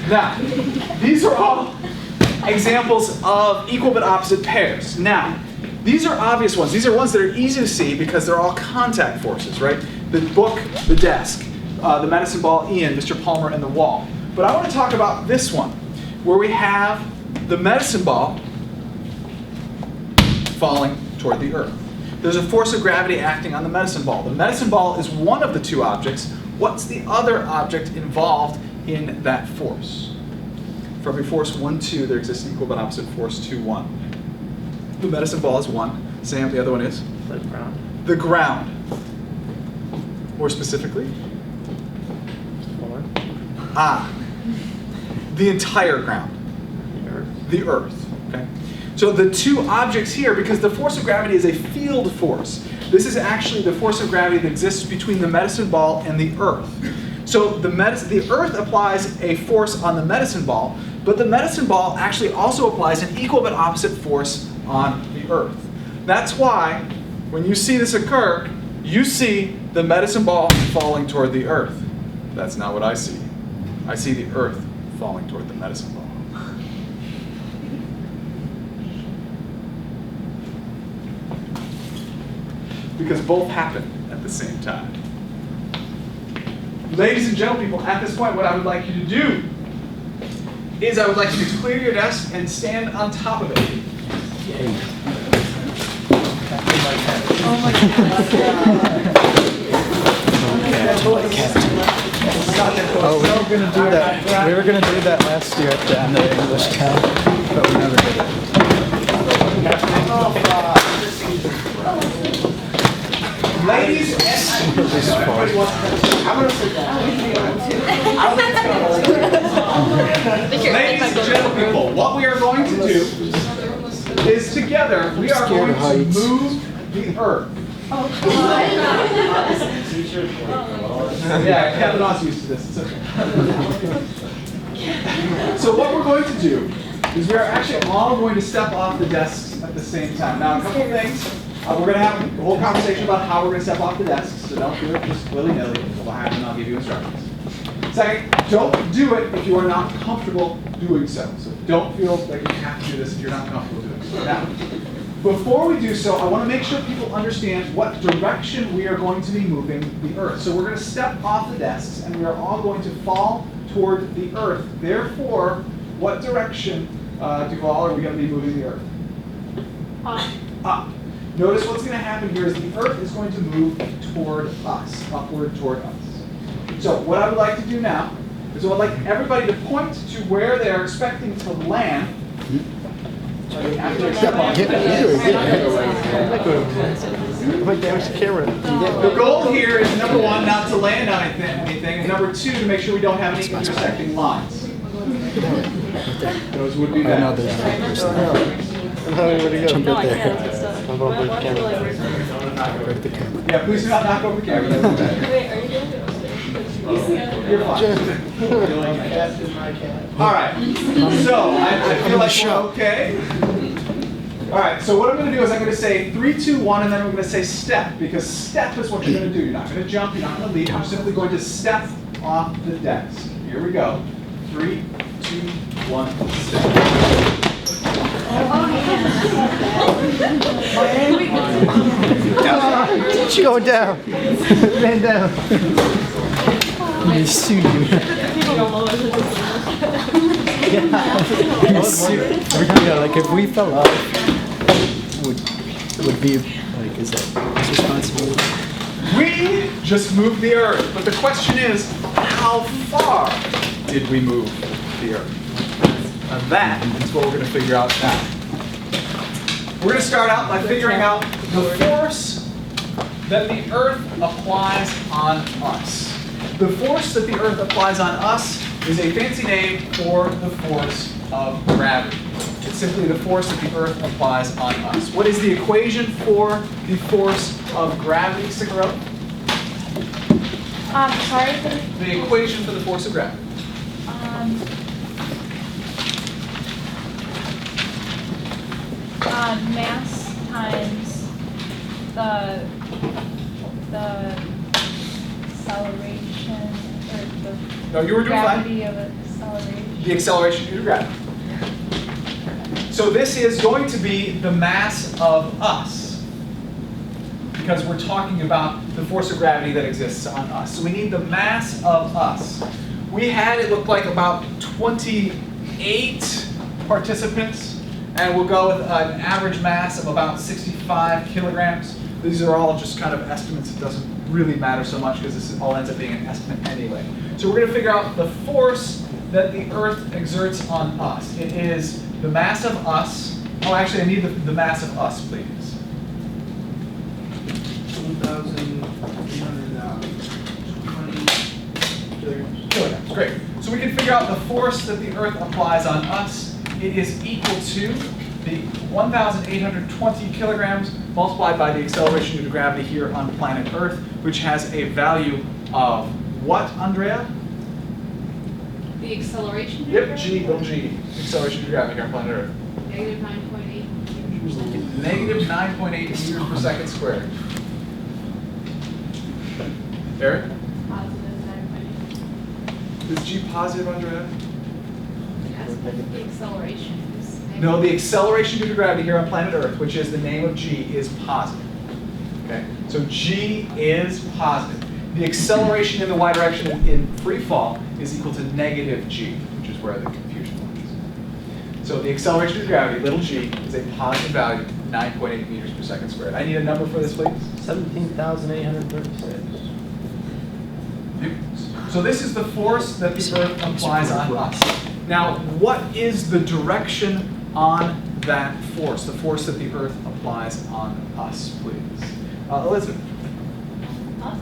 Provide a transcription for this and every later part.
Now, these are all examples of equal but opposite pairs. Now, these are obvious ones. These are ones that are easy to see because they're all contact forces, right? The book, the desk, the medicine ball, Ian, Mr. Palmer, and the wall. But I want to talk about this one, where we have the medicine ball falling toward the earth. There's a force of gravity acting on the medicine ball. The medicine ball is one of the two objects. What's the other object involved in that force? For every force 1, 2, there exists an equal but opposite force 2, 1. The medicine ball is 1. Sam, the other one is? The ground. The ground. More specifically? 4. The entire ground. The earth. The earth. Okay. So the two objects here, because the force of gravity is a field force, this is actually the force of gravity that exists between the medicine ball and the earth. So the earth applies a force on the medicine ball, but the medicine ball actually also applies an equal but opposite force on the earth. That's why when you see this occur, you see the medicine ball falling toward the earth. That's not what I see. I see the earth falling toward the medicine ball. Because both happen at the same time. Ladies and gentlemen, at this point, what I would like you to do is I would like you to clear your desk and stand on top of it. Oh my Oh, we were gonna do that. We were gonna do that last year at the end of the English time, but we never did it. Ladies and everybody wants to I'm gonna sit down. Ladies and gentlemen, what we are going to do is together we are going to move the earth. Yeah, Kevin also used to this. It's okay. So what we're going to do is we are actually all going to step off the desks at the same time. Now, a couple of things. We're going to have a whole conversation about how we're going to step off the desks, so don't do it just willy-nilly. We'll have and I'll give you instructions. Second, don't do it if you are not comfortable doing so. So don't feel like you have to do this if you're not comfortable doing so. Now, before we do so, I want to make sure people understand what direction we are going to be moving the earth. So we're going to step off the desks, and we are all going to fall toward the earth. Therefore, what direction, Duval, are we going to be moving the earth? Up. Notice what's going to happen here is the earth is going to move toward us, upward toward us. So what I would like to do now is I would like everybody to point to where they are expecting to land. After they step off. The goal here is, number one, not to land on anything, and number two, to make sure we don't have any intersecting lines. Those would be bad. Jump right there. Yeah, please do not knock over the camera. Wait, are you doing it? You're fine. All right. So I feel like we're okay. All right. So what I'm going to do is I'm going to say 3, 2, 1, and then we're going to say step, because step is what you're going to do. You're not going to jump. You're not going to leap. You're simply going to step off the desk. Here we go. 3, 2, 1, step. She going down. Man down. They sue you. Yeah, like if we fell off, would be like, is that his responsibility? We just moved the earth, but the question is, how far did we move the earth? Now that is what we're going to figure out now. We're going to start out by figuring out the force that the earth applies on us. The force that the earth applies on us is a fancy name for the force of gravity. It's simply the force that the earth applies on us. What is the equation for the force of gravity, Sikaro? Sorry? The equation for the force of gravity. Mass times the acceleration, or the No, you were doing fine. gravity of acceleration. the acceleration due to gravity. So this is going to be the mass of us, because we're talking about the force of gravity that exists on us. So we need the mass of us. We had, it looked like, about 28 participants, and we'll go with an average mass of about 65 kilograms. These are all just kind of estimates. It doesn't really matter so much because this all ends up being an estimate anyway. So we're going to figure out the force that the Earth exerts on us. It is the mass of us. Oh, actually, I need the mass of us, please. 1,820 Kilograms. Great. So we can figure out the force that the Earth applies on us. It is equal to the 1,820 kilograms multiplied by the acceleration due to gravity here on planet Earth, which has a value of what, Andrea? The acceleration? Yep, g, little g, acceleration due to gravity here on planet Earth. Negative 9.8. Negative 9.8 meters per second squared. Eric? Positive 9.8. Is g positive, Andrea? Yes, but the acceleration is negative. No, the acceleration due to gravity here on planet Earth, which is the name of g, is positive. Okay, so g is positive. The acceleration in the y direction in free fall is equal to negative g, which is where the confusion lies. So the acceleration due to gravity, little g, is a positive value, 9.8 meters per second squared. I need a number for this, please. 17,836. So this is the force that the Earth applies on us. Now, what is the direction on that force? The force that the Earth applies on us, please. Elizabeth. Up.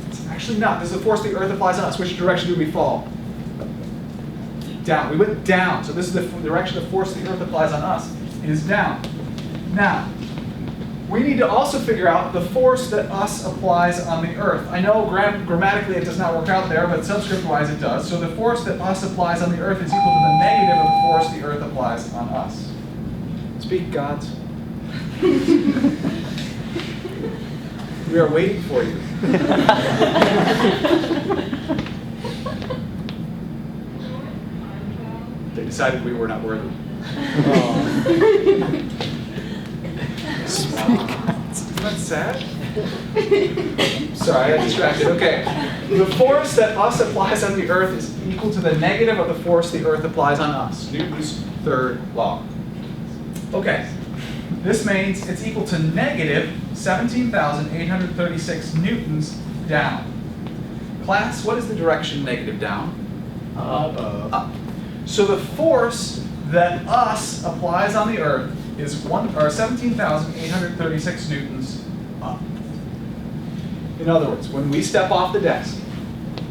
It's actually not. This is the force the Earth applies on us. Which direction do we fall? Down. We went down. So this is the direction the force the Earth applies on us is down. Now, we need to also figure out the force that us applies on the Earth. I know grammatically it does not work out there, but subscript-wise it does. So the force that us applies on the Earth is equal to the negative of the force the Earth applies on us. Speak, gods. We are waiting for you. They decided we were not worthy. Isn't that sad? Sorry, I got distracted. Okay. The force that us applies on the Earth is equal to the negative of the force the Earth applies on us. Newton's third law. Okay. This means it's equal to negative 17,836 newtons down. Class, what is the direction negative down? Up. So the force that us applies on the Earth is 17,836 newtons up. In other words, when we step off the desk,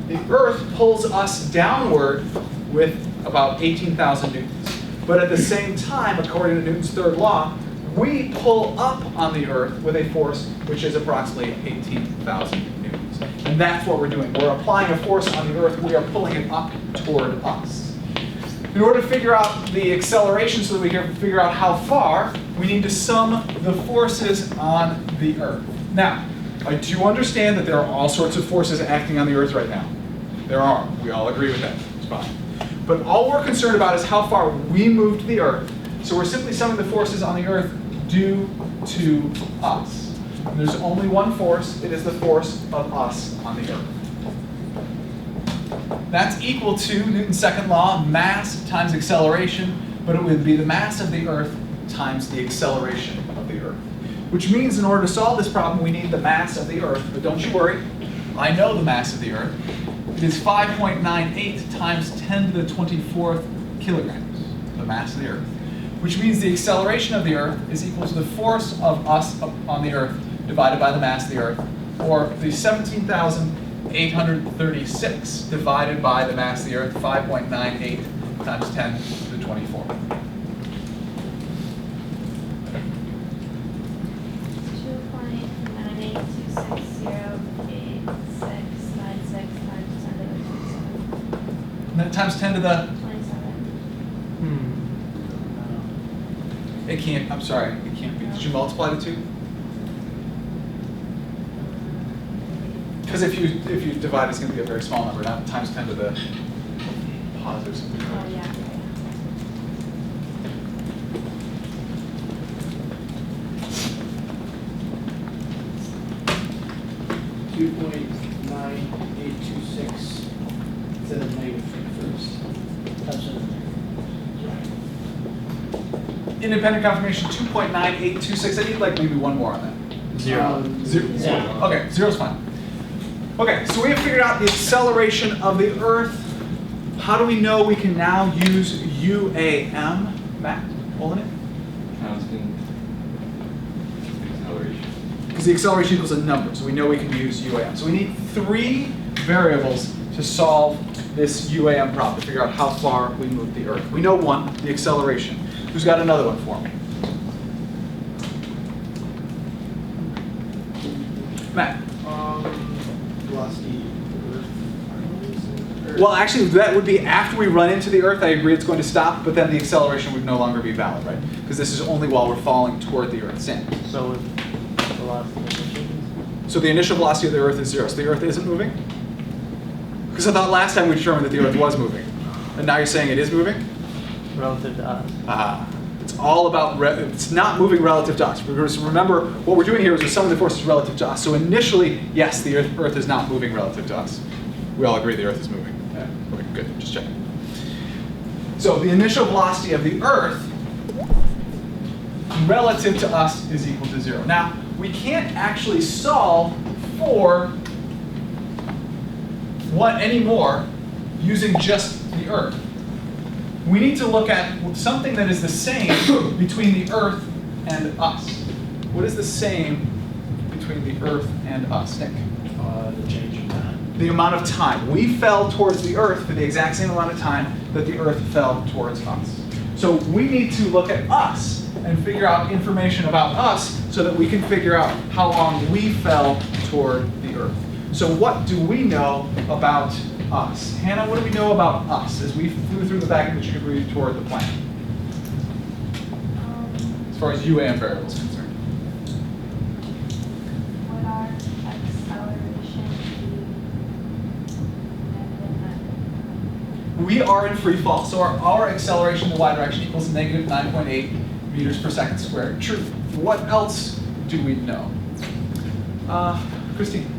the Earth pulls us downward with about 18,000 newtons. But at the same time, according to Newton's third law, we pull up on the Earth with a force which is approximately 18,000 newtons. And that's what we're doing. We're applying a force on the Earth. We are pulling it up toward us. In order to figure out the acceleration so that we can figure out how far, we need to sum the forces on the Earth. Now, I do understand that there are all sorts of forces acting on the Earth right now. There are. We all agree with that. It's fine. But all we're concerned about is how far we moved the Earth. So we're simply summing the forces on the Earth due to us. And there's only one force. It is the force of us on the Earth. That's equal to Newton's second law, mass times acceleration, but it would be the mass of the Earth times the acceleration of the Earth. Which means in order to solve this problem, we need the mass of the Earth. But don't you worry, I know the mass of the Earth. It is 5.98 times 10 to the 24th kilograms, the mass of the Earth. Which means the acceleration of the Earth is equal to the force of us on the Earth divided by the mass of the Earth, or the 17,836 divided by the mass of the Earth, 5.98 times 10 to the 24. 2.982608696 And then times 10 to the, 27. it can't, I'm sorry, it can't be. Did you multiply the two? Because if you divide, it's going to be a very small number, not times 10 to the positive. Oh, yeah. 2.9826 instead of -3 first. That's it. Independent confirmation 2.9826. I need like maybe one more on that. Zero. Zero. Yeah. Okay, zero's fine. Okay, so we have figured out the acceleration of the Earth. How do we know we can now use UAM? Matt, holding it? Constant acceleration. Because the acceleration equals a number, so we know we can use UAM. So we need 3 variables to solve this UAM problem, to figure out how far we move the Earth. We know one, the acceleration. Who's got another one for me? Matt. Velocity Well, actually, that would be after we run into the Earth. I agree it's going to stop, but then the acceleration would no longer be valid, right? Because this is only while we're falling toward the Earth. Sam. So velocity. So the initial velocity of the Earth is 0. So the Earth isn't moving? Because I thought last time we determined that the Earth was moving. And now you're saying it is moving? Relative to us. It's all about, it's not moving relative to us. Because remember, what we're doing here is we're summing the forces relative to us. So initially, yes, the Earth is not moving relative to us. We all agree the Earth is moving. Yeah. Okay, good, just checking. So the initial velocity of the Earth relative to us is equal to 0. Now, we can't actually solve for what anymore using just the Earth. We need to look at something that is the same between the Earth and us. What is the same between the Earth and us, Nick? The change in time. The amount of time. We fell towards the Earth for the exact same amount of time that the Earth fell towards us. So we need to look at us and figure out information about us so that we can figure out how long we fell toward the Earth. So what do we know about us? Hannah, what do we know about us as we flew through the back of the chicken breed toward the planet? As far as UAM variables concerned. Would our acceleration be We are in free fall, so our acceleration in the y direction equals negative 9.8 meters per second squared. True. What else do we know? Christine.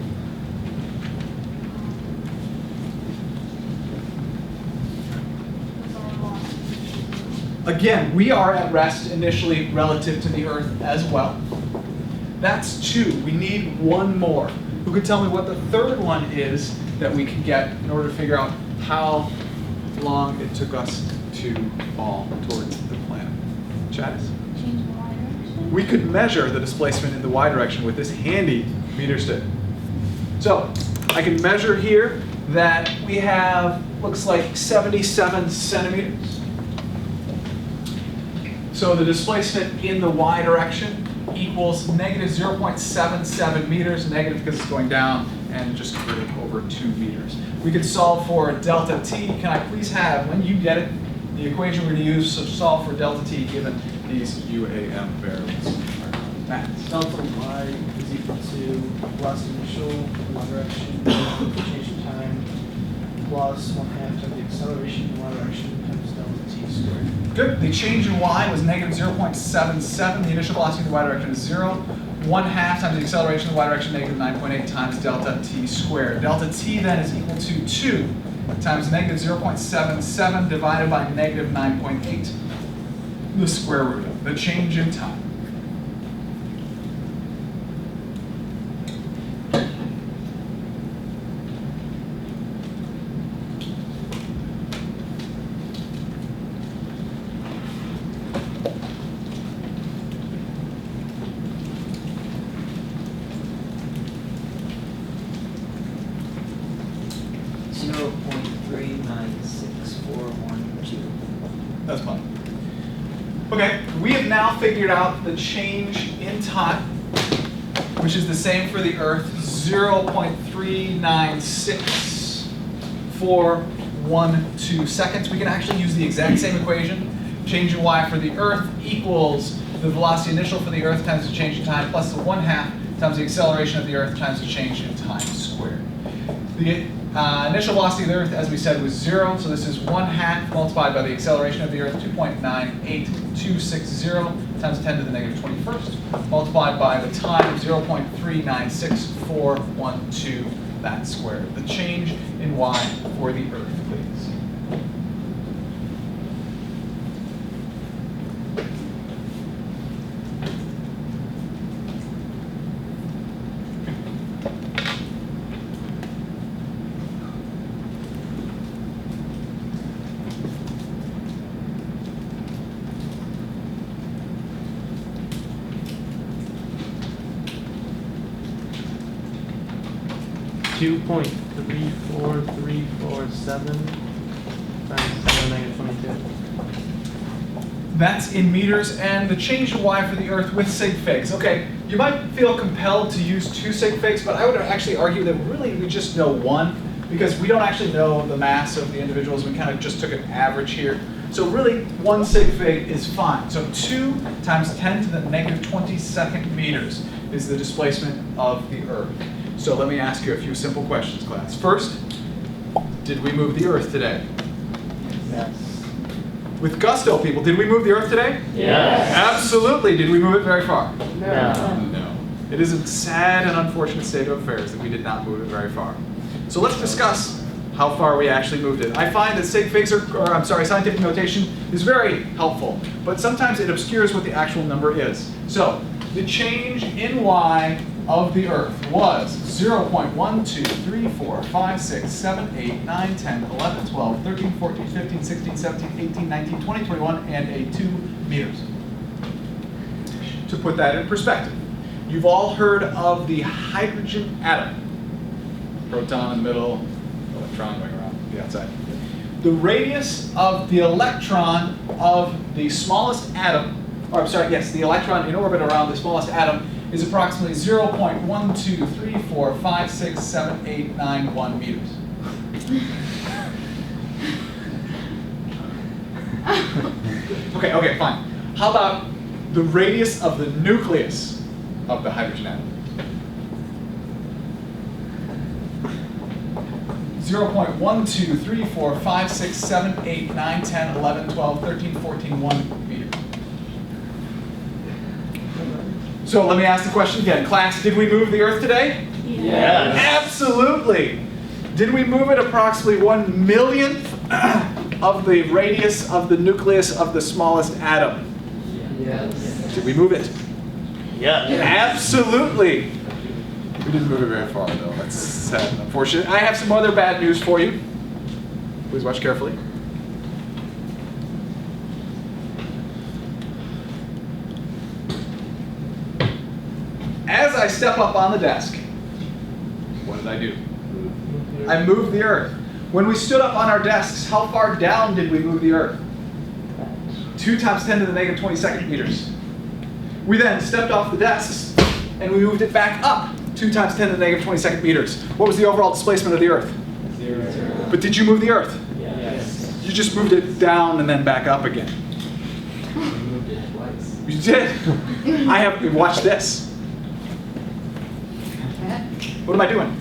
Again, we are at rest initially relative to the Earth as well. That's 2. We need one more. Who could tell me what the third one is that we can get in order to figure out how long it took us to fall towards the planet? Chaz? change the y direction? We could measure the displacement in the y direction with this handy meter stick. So I can measure here that we have, looks like 77 centimeters. So the displacement in the y direction equals negative 0.77 meters, negative because it's going down, and just convert it over 2 meters. We could solve for delta t. Can I please have, when you get it, the equation we're going to use to solve for delta t given these UAM variables? Matt. Delta y is equal to velocity initial, y direction, change in time, plus 1/2 of the acceleration in y direction times delta t squared. Good. The change in y was negative 0.77. The initial velocity in the y direction is 0. 1/2 times the acceleration in the y direction, negative 9.8 times delta t squared. Delta t then is equal to 2 times negative 0.77 divided by negative 9.8, the square root of the change in time. That's fine. Okay, we have now figured out the change in time, which is the same for the Earth, 0.3964112 seconds. We can actually use the exact same equation. Change in y for the Earth equals the velocity initial for the Earth times the change in time plus the 1/2 times the acceleration of the Earth times the change in time squared. The Initial velocity of the Earth, as we said, was 0, so this is 1/2 multiplied by the acceleration of the Earth, 2.98260 times 10 to the negative 21st, multiplied by the time, 0.396412, that squared. The change in y for the Earth, please. $2.34347 times 10 to the negative 22. That's in meters, and the change in y for the Earth with sig figs. Okay, you might feel compelled to use 2 sig figs, but I would actually argue that really we just know 1, because we don't actually know the mass of the individuals. We kind of just took an average here. So really, 1 sig fig is fine. So 2 times 10 to the negative 22nd meters is the displacement of the Earth. So let me ask you a few simple questions, class. First, did we move the Earth today? Yes. With gusto, people, did we move the Earth today? Yes. Absolutely. Did we move it very far? No. No. It is a sad and unfortunate state of affairs that we did not move it very far. So let's discuss how far we actually moved it. I find that sig figs scientific notation is very helpful, but sometimes it obscures what the actual number is. So the change in y of the Earth was 0.12345678 10 11 12 13 14 15 16 17 18 19 20 21 and a 2 meters. To put that in perspective, you've all heard of the hydrogen atom. Proton in the middle, electron going around the outside. The radius of the electron of the smallest atom, the electron in orbit around the smallest atom is approximately 0.1234567891 meters. Okay, fine. How about the radius of the nucleus of the hydrogen atom? 0.12345678 10 11 12 13 14 1 meters. So let me ask the question again. Class, did we move the Earth today? Yes. Absolutely. Did we move it approximately 1/1,000,000th of the radius of the nucleus of the smallest atom? Yes. Did we move it? Yes. Absolutely. We didn't move it very far, though. That's sad and unfortunate. I have some other bad news for you. Please watch carefully. As I step up on the desk, what did I do? I moved the Earth. When we stood up on our desks, how far down did we move the Earth? 2 times 10 to the negative 22nd meters. We then stepped off the desks and we moved it back up 2 times 10 to the negative 22nd meters. What was the overall displacement of the Earth? 0. But did you move the Earth? Yes. You just moved it down and then back up again. We moved it twice. You did. Watch this. What am I doing?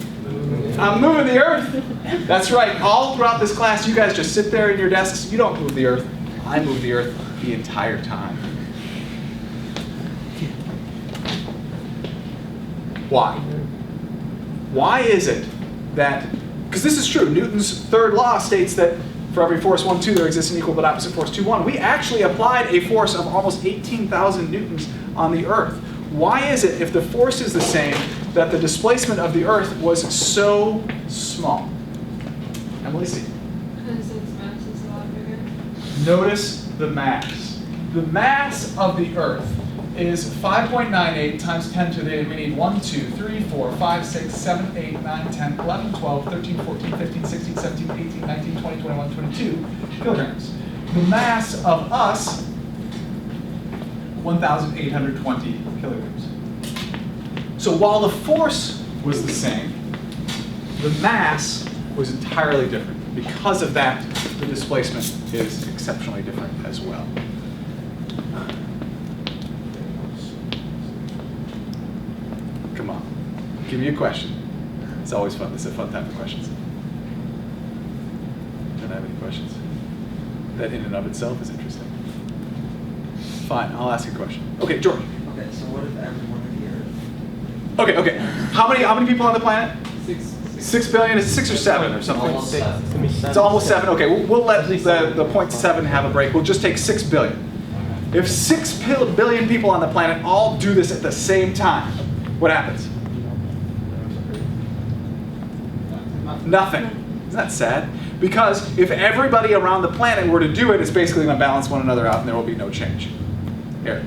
I'm moving the Earth. That's right. All throughout this class, you guys just sit there in your desks. You don't move the Earth. I move the Earth the entire time. Why? Why is it that, because this is true, Newton's third law states that for every force 1, 2, there exists an equal but opposite force 2, 1. We actually applied a force of almost 18,000 newtons on the Earth. Why is it, if the force is the same, that the displacement of the Earth was so small? Emily C. Because its mass is a lot bigger. Notice the mass. The mass of the Earth is 5.98 times 10 to the, we need 1, 2, 3, 4, 5, 6, 7, 8, 9, 10, 11, 12, 13, 14, 15, 16, 17, 18, 19, 20, 21, 22 kilograms. The mass of us, 1,820 kilograms. So while the force was the same, the mass was entirely different. Because of that, the displacement is exceptionally different as well. Come on, give me a question. It's always fun. This is a fun time for questions. questions. That in and of itself is interesting. Fine, I'll ask a question. Okay, George. Okay, so what if everyone in the Earth? Okay. How many people on the planet? 6 billion. Is it 6 or 7 or something? Almost seven. It's gonna be 7. It's almost 7. Okay, we'll let the 0.7 have a break. We'll just take 6 billion. If 6 billion people on the planet all do this at the same time, what happens? Nothing. Isn't that sad? Because if everybody around the planet were to do it, it's basically going to balance one another out and there will be no change. Here.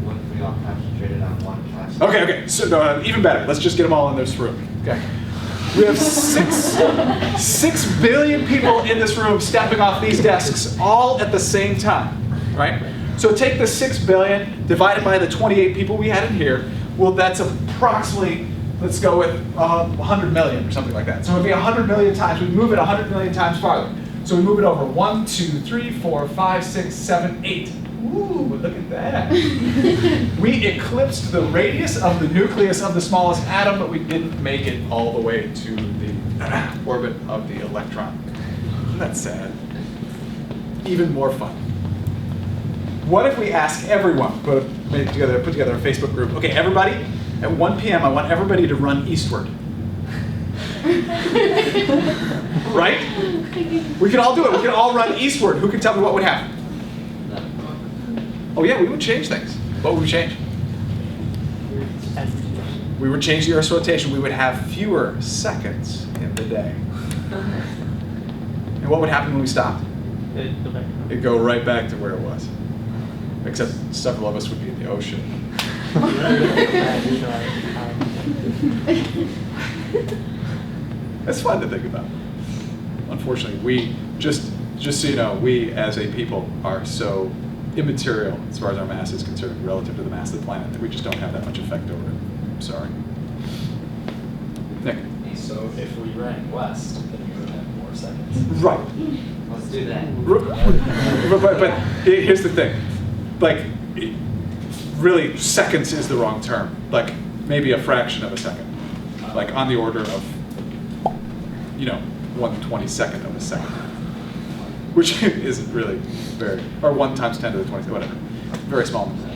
What if we all concentrated on one class? Okay. So even better. Let's just get them all in this room. Okay. We have 6 billion people in this room stepping off these desks all at the same time, right? So take the 6 billion divided by the 28 people we had in here. Well, that's approximately, let's go with 100 million or something like that. So it would be 100 million times. We move it 100 million times farther. So we move it over 1, 2, 3, 4, 5, 6, 7, 8. Ooh, look at that. We eclipsed the radius of the nucleus of the smallest atom, but we didn't make it all the way to the orbit of the electron. Isn't that sad? Even more fun. What if we ask everyone, put together a Facebook group, okay, everybody, at 1 p.m. I want everybody to run eastward. Right? We can all do it. We can all run eastward. Who can tell me what would happen? Oh yeah, we would change things. What would we change? We would change the Earth's rotation. We would have fewer seconds in the day. And what would happen when we stopped? It'd go right back to where it was. Except several of us would be in the ocean. That's fun to think about. Unfortunately, we just so you know, we as a people are so immaterial as far as our mass is concerned relative to the mass of the planet that we just don't have that much effect over it. I'm sorry. Nick. So if we ran west, then we would have more seconds. Right. Let's do that. But here's the thing. Like, really, seconds is the wrong term. Like, maybe a fraction of a second. Like, on the order of, 1/22nd of a second. Which isn't really very, or 1 times 10 to the 20, whatever. Very small number.